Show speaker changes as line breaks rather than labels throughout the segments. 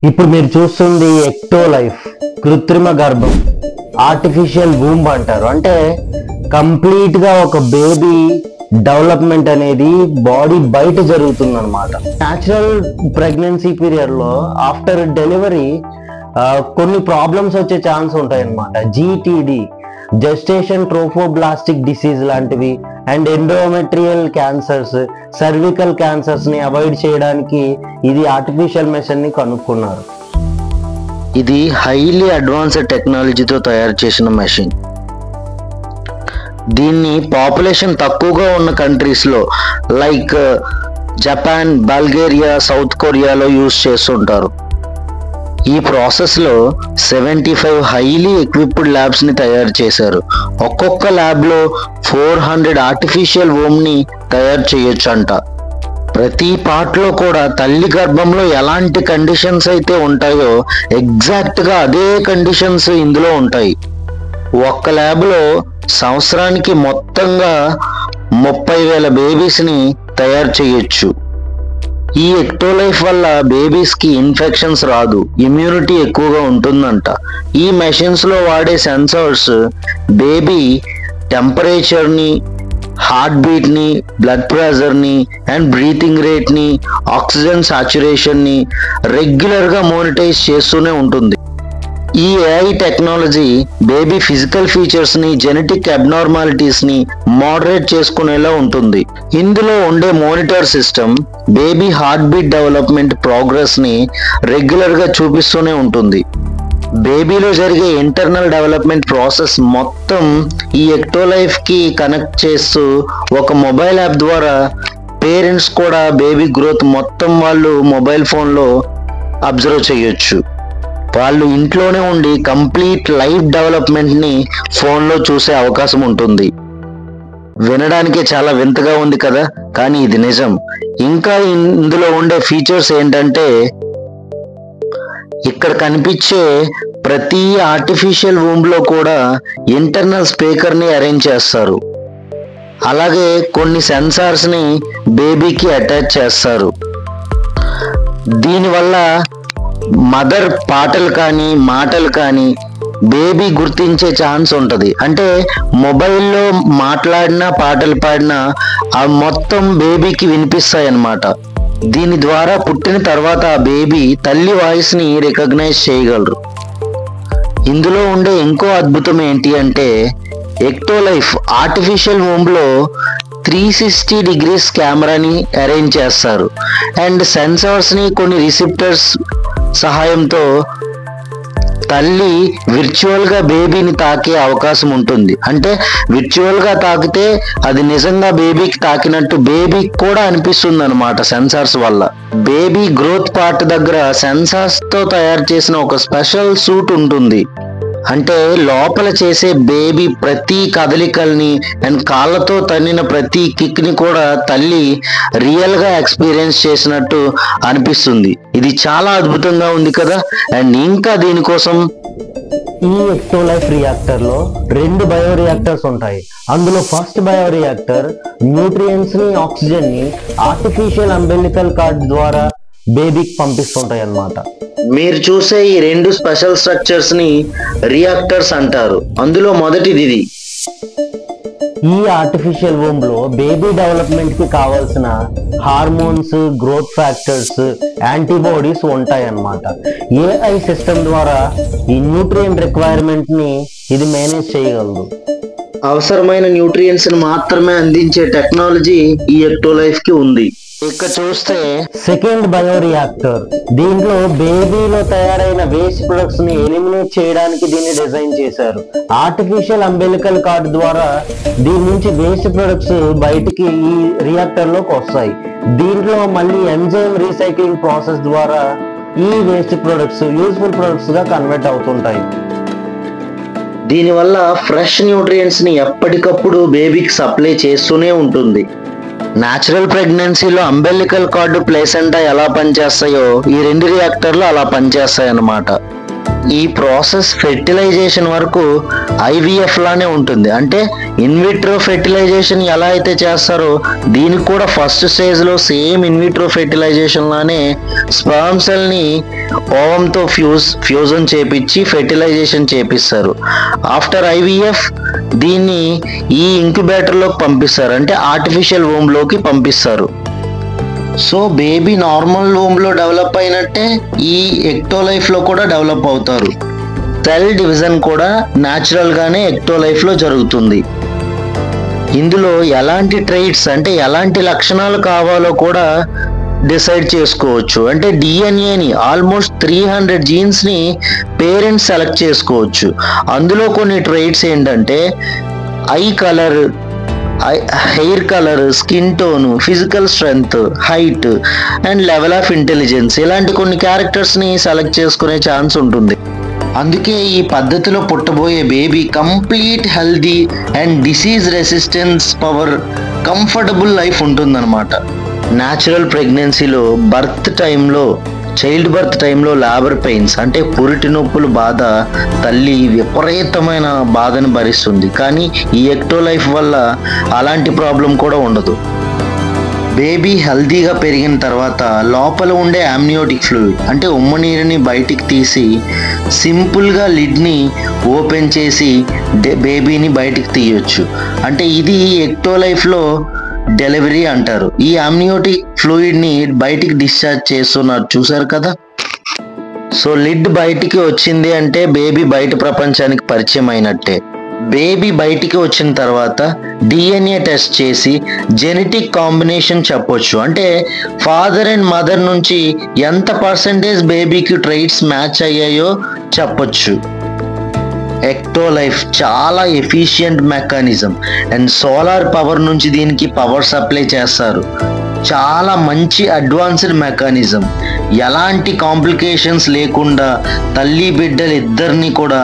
ఇప్పుడు మీరు చూస్తుంది ఎక్టో లైఫ్, కృత్రిమ గర్భం, ఆర్టిఫిషియల్ వూంబ్ అంటారు. అంటే కంప్లీట్ గా ఒక బేబీ డెవలప్మెంట్ అనేది బాడీ బయట జరుగుతుంది అనమాట. న్యాచురల్ ప్రెగ్నెన్సీ పీరియడ్ లో ఆఫ్టర్ డెలివరీ కొన్ని ప్రాబ్లమ్స్ వచ్చే ఛాన్స్ ఉంటాయి అన్నమాట. జీటీడి, జెస్టేషన్ ట్రోఫోబ్లాస్టిక్ డిసీజ్ లాంటివి, and endometrial cancers, cervical cancers ని అవాయిడ్ చేయడానికి ఇది ఆర్టిఫిషియల్ మెషిన్ ని కనుక్కున్నారు.
ఇది హైలీ అడ్వాన్స్డ్ టెక్నాలజీతో తయారు చేసిన మెషిన్. దీన్ని పాపులేషన్ తక్కువగా ఉన్న కంట్రీస్లో లైక్ జపాన్, బల్గేరియా, సౌత్ కొరియాలో యూజ్ చేస్తుంటారు. ఈ ప్రాసెస్లో 75 హైలీ ఎక్విప్డ్ ల్యాబ్స్ని తయారు చేశారు. ఒక్కొక్క ల్యాబ్లో 400 ఆర్టిఫిషియల్ వూమ్ని తయారు చేయొచ్చు అంట. ప్రతి పార్ట్లో కూడా తల్లి గర్భంలో ఎలాంటి కండిషన్స్ అయితే ఉంటాయో ఎగ్జాక్ట్గా అదే కండిషన్స్ ఇందులో ఉంటాయి. ఒక్క ల్యాబ్లో సంవత్సరానికి మొత్తంగా 30,000 బేబీస్ని తయారు చేయొచ్చు. ఈ ఎక్టోలైఫ్ వల్ల బేబీస్కి ఇన్ఫెక్షన్స్ రాదు, ఇమ్యూనిటీ ఎక్కువగా ఉంటుందంట. ఈ మెషిన్స్లో వాడే సెన్సార్స్ బేబీ టెంపరేచర్ని, హార్ట్ బీట్ని, బ్లడ్ ప్రెషర్ని అండ్ బ్రీతింగ్ రేట్ని, ఆక్సిజన్ సాచురేషన్ని రెగ్యులర్గా మానిటైజ్ చేస్తూనే ఉంటుంది. ఈ ఏఐ టెక్నాలజీ బేబీ ఫిజికల్ ఫీచర్స్ని, జెనెటిక్ అబ్నార్మాలిటీస్ని మోడరేట్ చేసుకునేలా ఉంటుంది. ఇందులో ఉండే monitor system baby heart beat development ప్రోగ్రెస్ని రెగ్యులర్గా చూపిస్తూనే ఉంటుంది. బేబీలో జరిగే ఇంటర్నల్ డెవలప్మెంట్ ప్రాసెస్ మొత్తం ఈ ఎక్టోలైఫ్కి కనెక్ట్ చేస్తూ ఒక మొబైల్ యాప్ ద్వారా పేరెంట్స్ కూడా బేబీ గ్రోత్ మొత్తం వాళ్ళు మొబైల్ ఫోన్లో అబ్జర్వ్ చేయొచ్చు. వాళ్ళు ఇంట్లోనే ఉండి కంప్లీట్ లైఫ్ డెవలప్మెంట్ని ఫోన్లో చూసే అవకాశం ఉంటుంది. వినడానికే చాలా వింతగా ఉంది కదా, కానీ ఇది నిజం. ఇంకా ఇందులో ఉండే ఫీచర్స్ ఏంటంటే, ఇక్కడ కనిపించే ప్రతి ఆర్టిఫిషియల్ వూంబ్లో కూడా ఇంటర్నల్ స్పీకర్ని అరేంజ్ చేస్తారు. అలాగే కొన్ని సెన్సార్స్ని బేబీకి అటాచ్ చేస్తారు. దీనివల్ల మదర్ పాటలు కానీ మాటలు కానీ బేబీ గుర్తించే ఛాన్స్ ఉంటుంది. అంటే మొబైల్లో మాట్లాడినా పాటలు పాడినా అవి మొత్తం బేబీకి వినిపిస్తాయి అన్నమాట. దీని ద్వారా పుట్టిన తర్వాత ఆ బేబీ తల్లి వాయిస్ని రికగ్నైజ్ చేయగలరు. ఇందులో ఉండే ఇంకో అద్భుతం ఏంటి అంటే, ఎక్టోలైఫ్ ఆర్టిఫిషియల్ వూంబ్లో 360 డిగ్రీస్ కెమెరాని అరేంజ్ చేస్తారు. అండ్ సెన్సార్స్ని, కొన్ని రిసెప్టర్స్ సహాయంతో తల్లి విర్చువల్గా బేబీని తాకే అవకాశం ఉంటుంది. అంటే విర్చువల్గా తాకితే అది నిజంగా బేబీకి తాకినట్టు బేబీకి కూడా అనిపిస్తుంది అనమాట సెన్సార్స్ వల్ల. బేబీ గ్రోత్ పార్ట్ దగ్గర సెన్సార్స్తో తయారు చేసిన ఒక స్పెషల్ సూట్ ఉంటుంది. అంటే లోపల చేసే బేబీ ప్రతి కదలికల్ని అండ్ కాళ్ళతో తన్నిన ప్రతి కిక్ని కూడా తల్లి రియల్గా ఎక్స్పీరియన్స్ చేసినట్టు అనిపిస్తుంది. ఇది చాలా అద్భుతంగా ఉంది కదా. అండ్ ఇంకా దీనికోసం
ఈ ఎక్టోలైఫ్ రియాక్టర్ లో 2 బయో రియాక్టర్స్ ఉంటాయి. అందులో ఫస్ట్ బయో రియాక్టర్ న్యూట్రియంట్స్ ని, ఆక్సిజన్ ని ఆర్టిఫిషియల్ అంబెలికల్ కార్డ్ ద్వారా బేబీకి పంపిస్తుంటాయి అన్నమాట.
మీరు చూసే ఈ 2 స్పెషల్ స్ట్రక్చర్స్ ని రియాక్టర్స్ అంటారు. అందులో మొదటిది ఇది.
ఈ ఆర్టిఫిషియల్ వూంబ్ లో బేబీ డెవలప్మెంట్ కి కావాల్సిన హార్మోన్స్, గ్రోత్ ఫ్యాక్టర్స్, యాంటీబాడీస్ ఉంటాయి అన్నమాట. ఏఐ సిస్టమ్ ద్వారా ఈ న్యూట్రియంట్ రిక్వైర్మెంట్ ని ఇది మేనేజ్ చేయగలదు.
అవసరమైన న్యూట్రియంట్స్ ని మాత్రమే అందించే టెక్నాలజీ ఈ ఎక్టోలైఫ్ కి ఉంది. ఇక్కడ చూస్తే
సెకండ్ బయో రియాక్టర్, దీంట్లో బేబీలో తయారైన వేస్ట్ ప్రొడక్ట్స్ ని ఎలిమినేట్ చేయడానికి దీన్ని డిజైన్ చేశారు. ఆర్టిఫిషియల్ అంబెలికల్ కార్డ్ ద్వారా దీని నుంచి వేస్ట్ ప్రొడక్ట్స్ బయటికి ఈ రియాక్టర్ లోకి వస్తాయి. దీంట్లో మళ్ళీ ఎంజైమ్ రీసైక్లింగ్ ప్రాసెస్ ద్వారా ఈ వేస్ట్ ప్రొడక్ట్స్ యూస్ఫుల్ ప్రొడక్ట్స్ గా కన్వర్ట్ అవుతుంటాయి.
దీనివల్ల ఫ్రెష్ న్యూట్రియంట్స్ ని ఎప్పటికప్పుడు బేబీకి సప్లై చేస్తూనే ఉంటుంది. న్యాచురల్ ప్రెగ్నెన్సీలో అంబెలికల్ కార్డు ప్లేసెంటా ఎలా పనిచేస్తాయో ఈ 2 రియాక్టర్లు అలా పనిచేస్తాయి అన్నమాట. ఈ ప్రాసెస్ ఫెర్టిలైజేషన్ వరకు ఐవీఎఫ్ లానే ఉంటుంది. అంటే ఇన్విట్రో ఫెర్టిలైజేషన్ ఎలా అయితే చేస్తారో దీనికి కూడా ఫస్ట్ స్టేజ్లో సేమ్ ఇన్విట్రో ఫెర్టిలైజేషన్ లానే స్పర్మ్ సెల్ని ఓవంతో ఫ్యూజన్ చేపించి ఫెర్టిలైజేషన్ చేపిస్తారు. ఆఫ్టర్ ఐవీఎఫ్ దీన్ని ఈ ఇంక్యుబేటర్లోకి పంపిస్తారు, అంటే ఆర్టిఫిషియల్ వూమ్లోకి పంపిస్తారు. సో బేబీ నార్మల్ వూమ్లో డెవలప్ అయినట్టే ఈ ఎక్టోలైఫ్లో కూడా డెవలప్ అవుతారు. సెల్ డివిజన్ కూడా న్యాచురల్గానే ఎక్టోలైఫ్లో జరుగుతుంది. ఇందులో ఎలాంటి ట్రైట్స్ అంటే ఎలాంటి లక్షణాలు కావాలో కూడా డిసైడ్ చేసుకోవచ్చు. అంటే డిఎన్ఏని ఆల్మోస్ట్ 300 జీన్స్ని పేరెంట్స్ సెలెక్ట్ చేసుకోవచ్చు. అందులో కొన్ని ట్రైట్స్ ఏంటంటే I colour, hair colour, skin tone, physical strength, height and level of intelligence, ఇలాంటి కొన్ని క్యారెక్టర్స్ని సెలెక్ట్ చేసుకునే ఛాన్స్ ఉంటుంది. అందుకే ఈ పద్ధతిలో పుట్టబోయే baby complete healthy and disease resistance power, comfortable life ఉంటుందన్నమాట. న్యాచురల్ ప్రెగ్నెన్సీలో చైల్డ్ బర్త్ టైంలో లేబర్ పెయిన్స్ అంటే పురిటి నొప్పులు బాధ తల్లి విపరీతమైన బాధను భరిస్తుంది. కానీ ఈ ఎక్టోలైఫ్ వల్ల అలాంటి ప్రాబ్లం కూడా ఉండదు. బేబీ హెల్దీగా పెరిగిన తర్వాత లోపల ఉండే అమ్నియోటిక్ ఫ్లూయిడ్ అంటే ఉమ్మనీరుని బయటికి తీసి సింపుల్గా లిడ్ని ఓపెన్ చేసి బేబీని బయటికి తీయొచ్చు. అంటే ఇది ఎక్టోలైఫ్లో డెలివరీ అంటారు. ఈ అమ్నియోటిక్ ఫ్లూయిడ్ని బయటికి డిశ్చార్జ్ చేస్తున్నారు, చూసారు కదా. సో లిడ్ బయటికి వచ్చింది అంటే బేబీ బయట ప్రపంచానికి పరిచయం అయినట్టే. బేబీ బయటికి వచ్చిన తర్వాత డిఎన్ఏ టెస్ట్ చేసి జెనెటిక్ కాంబినేషన్ చెప్పొచ్చు. అంటే ఫాదర్ అండ్ మదర్ నుంచి ఎంత పర్సెంటేజ్ బేబీకి ట్రైట్స్ మ్యాచ్ అయ్యాయో చెప్పొచ్చు. ఎక్టోలైఫ్ చాలా efficient mechanism and solar power నుంచి దీనికి పవర్ సప్లై చేస్తారు. చాలా మంచి అడ్వాన్స్డ్ మెకానిజం, ఎలాంటి కాంప్లికేషన్స్ లేకుండా తల్లి బిడ్డలు ఇద్దరిని కూడా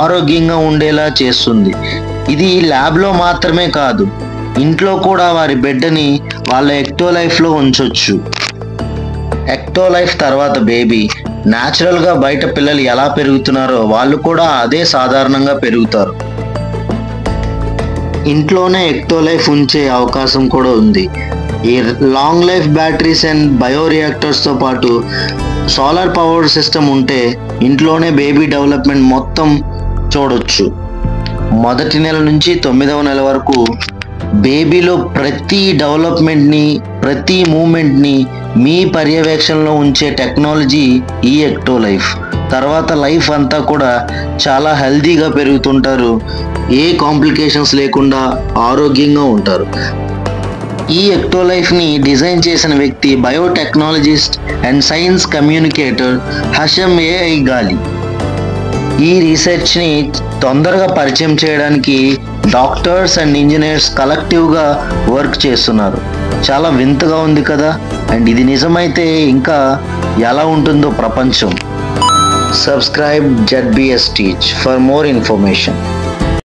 ఆరోగ్యంగా ఉండేలా చేస్తుంది. ఇది ల్యాబ్లో మాత్రమే కాదు, ఇంట్లో కూడా వారి బిడ్డని వాళ్ళ ఎక్టోలైఫ్లో ఉంచొచ్చు. ఎక్టోలైఫ్ తర్వాత బేబీ న్యాచురల్గా బయట పిల్లలు ఎలా పెరుగుతున్నారో వాళ్ళు కూడా అదే సాధారణంగా పెరుగుతారు. ఇంట్లోనే ఎక్టోలైఫ్ ఉంచే అవకాశం కూడా ఉంది. ఈ లాంగ్ లైఫ్ బ్యాటరీస్ అండ్ బయోరియాక్టర్స్తో పాటు సోలార్ పవర్ సిస్టమ్ ఉంటే ఇంట్లోనే బేబీ డెవలప్మెంట్ మొత్తం చూడొచ్చు. మొదటి నెల నుంచి 9వ నెల వరకు బేబీలో ప్రతి డెవలప్మెంట్ని, ప్రతి మూమెంట్ని మీ పర్యవేక్షణలో ఉంచే టెక్నాలజీ ఈ ఎక్టోలైఫ్. తర్వాత లైఫ్ అంతా కూడా చాలా హెల్తీగా పెరుగుతుంటారు, ఏ కాంప్లికేషన్స్ లేకుండా ఆరోగ్యంగా ఉంటారు. ఈ ఎక్టోలైఫ్ని డిజైన్ చేసిన వ్యక్తి బయోటెక్నాలజిస్ట్ అండ్ సైన్స్ కమ్యూనికేటర్ హషమ్ ఏఐ గాలి. ఈ రీసెర్చ్ని తొందరగా పరిచయం చేయడానికి డాక్టర్స్ అండ్ ఇంజనీర్స్ కలెక్టివ్గా వర్క్ చేస్తున్నారు. చాలా వింతగా ఉంది కదా. అండ్ ఇది నిజమైతే ఇంకా ఎలా ఉంటుందో ప్రపంచం. Subscribe ZBS Teach for more information.